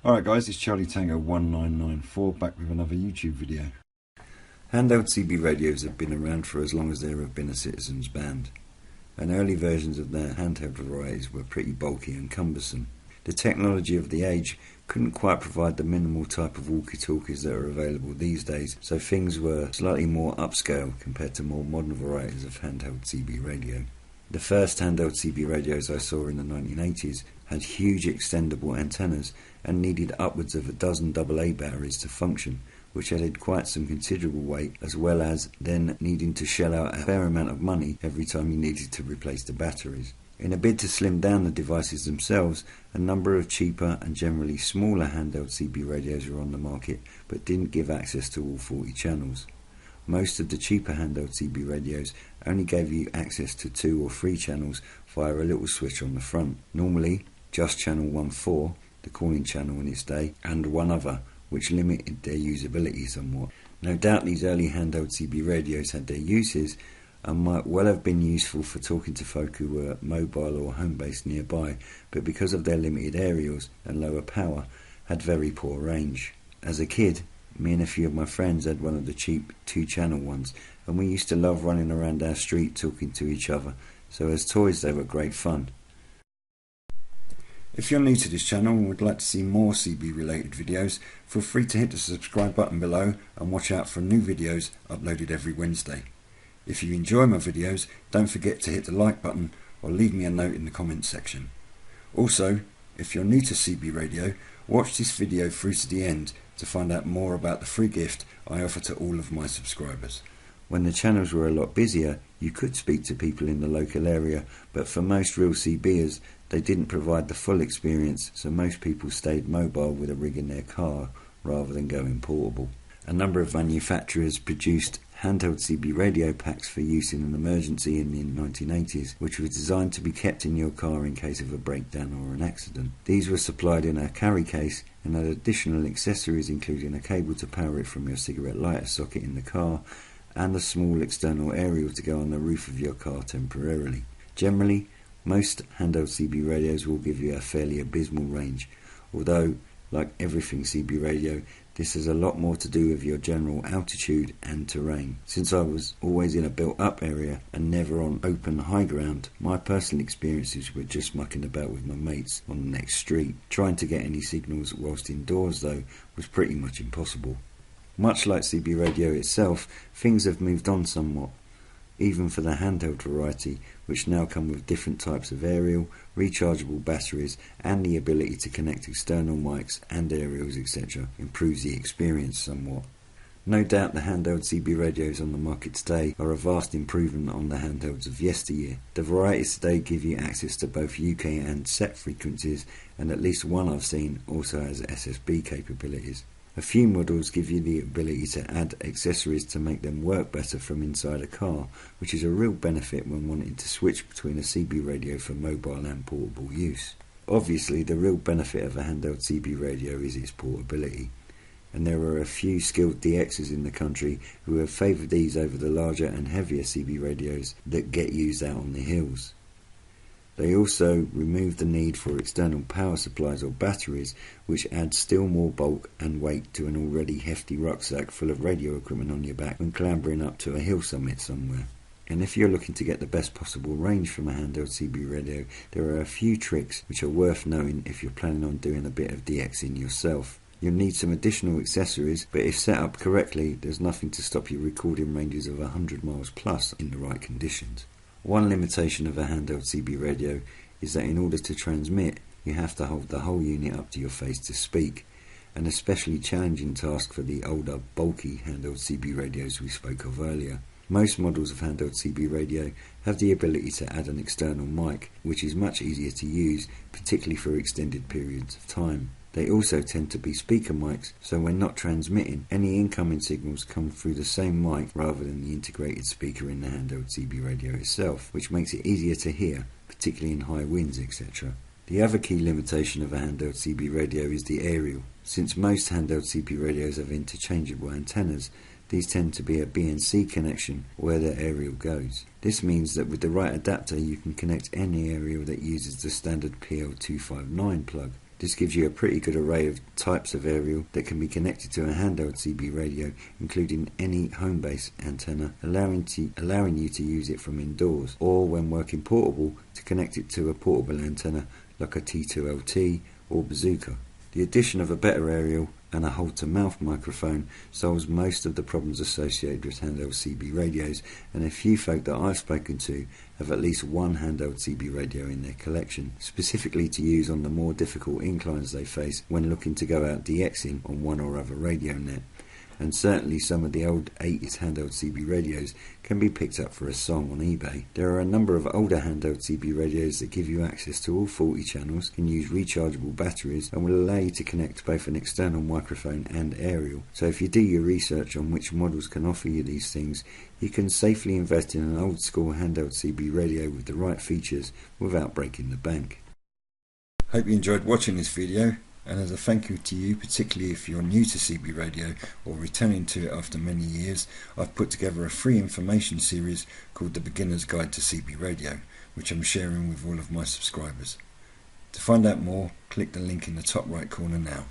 Alright guys, it's Charlie Tango 1994 back with another YouTube video. Handheld CB radios have been around for as long as there have been a Citizens band, and early versions of their handheld varieties were pretty bulky and cumbersome. The technology of the age couldn't quite provide the minimal type of walkie-talkies that are available these days, so things were slightly more upscale compared to more modern varieties of handheld CB radio. The first handheld CB radios I saw in the 1980s had huge extendable antennas and needed upwards of a dozen AA batteries to function, which added quite some considerable weight, as well as then needing to shell out a fair amount of money every time you needed to replace the batteries. In a bid to slim down the devices themselves, a number of cheaper and generally smaller handheld CB radios were on the market, but didn't give access to all 40 channels. Most of the cheaper handheld CB radios only gave you access to 2 or 3 channels via a little switch on the front. Normally, just channel 14, the calling channel in its day, and one other, which limited their usability somewhat. No doubt these early handheld CB radios had their uses and might well have been useful for talking to folk who were mobile or home-based nearby, but because of their limited aerials and lower power, had very poor range. As a kid, me and a few of my friends had one of the cheap 2-channel ones, and we used to love running around our street talking to each other, so as toys they were great fun. If you're new to this channel and would like to see more CB related videos, feel free to hit the subscribe button below and watch out for new videos uploaded every Wednesday. If you enjoy my videos, don't forget to hit the like button or leave me a note in the comments section. Also, if you're new to CB radio, watch this video through to the end to find out more about the free gift I offer to all of my subscribers. When the channels were a lot busier, you could speak to people in the local area, but for most real CBers, they didn't provide the full experience, so most people stayed mobile with a rig in their car rather than going portable. A number of manufacturers produced handheld CB radio packs for use in an emergency in the 1980s, which were designed to be kept in your car in case of a breakdown or an accident. These were supplied in a carry case and had additional accessories including a cable to power it from your cigarette lighter socket in the car and a small external aerial to go on the roof of your car temporarily. Generally, most handheld CB radios will give you a fairly abysmal range, although, like everything CB radio, this has a lot more to do with your general altitude and terrain. Since I was always in a built-up area and never on open high ground, my personal experiences were just mucking about with my mates on the next street. Trying to get any signals whilst indoors, though, was pretty much impossible. Much like CB radio itself, things have moved on somewhat, even for the handheld variety, which now come with different types of aerial, rechargeable batteries, and the ability to connect external mics and aerials etc. improves the experience somewhat. No doubt the handheld CB radios on the market today are a vast improvement on the handhelds of yesteryear. The varieties today give you access to both UK and SEP frequencies, and at least one I've seen also has SSB capabilities. A few models give you the ability to add accessories to make them work better from inside a car, which is a real benefit when wanting to switch between a CB radio for mobile and portable use. Obviously, the real benefit of a handheld CB radio is its portability, and there are a few skilled DXs in the country who have favoured these over the larger and heavier CB radios that get used out on the hills. They also remove the need for external power supplies or batteries, which add still more bulk and weight to an already hefty rucksack full of radio equipment on your back when clambering up to a hill summit somewhere. And if you're looking to get the best possible range from a handheld CB radio, there are a few tricks which are worth knowing if you're planning on doing a bit of DXing yourself. You'll need some additional accessories, but if set up correctly, there's nothing to stop you recording ranges of 100 miles plus in the right conditions. One limitation of a handheld CB radio is that in order to transmit, you have to hold the whole unit up to your face to speak, an especially challenging task for the older, bulky handheld CB radios we spoke of earlier. Most models of handheld CB radio have the ability to add an external mic, which is much easier to use, particularly for extended periods of time. They also tend to be speaker mics, so when not transmitting, any incoming signals come through the same mic rather than the integrated speaker in the handheld CB radio itself, which makes it easier to hear, particularly in high winds etc. The other key limitation of a handheld CB radio is the aerial. Since most handheld CB radios have interchangeable antennas, these tend to be a BNC connection where the aerial goes. This means that with the right adapter you can connect any aerial that uses the standard PL259 plug. This gives you a pretty good array of types of aerial that can be connected to a handheld CB radio, including any home base antenna, allowing you to use it from indoors, or when working portable, to connect it to a portable antenna like a T2LT or bazooka. The addition of a better aerial and a hold-to-mouth microphone solves most of the problems associated with handheld CB radios, and a few folk that I've spoken to have at least one handheld CB radio in their collection, specifically to use on the more difficult inclines they face when looking to go out DXing on one or other radio net. And certainly some of the old 80s handheld CB radios can be picked up for a song on eBay. There are a number of older handheld CB radios that give you access to all 40 channels, can use rechargeable batteries, and will allow you to connect both an external microphone and aerial. So if you do your research on which models can offer you these things, you can safely invest in an old school handheld CB radio with the right features without breaking the bank. Hope you enjoyed watching this video. And as a thank you to you, particularly if you're new to CB radio or returning to it after many years, I've put together a free information series called The Beginner's Guide to CB Radio, which I'm sharing with all of my subscribers. To find out more, click the link in the top right corner now.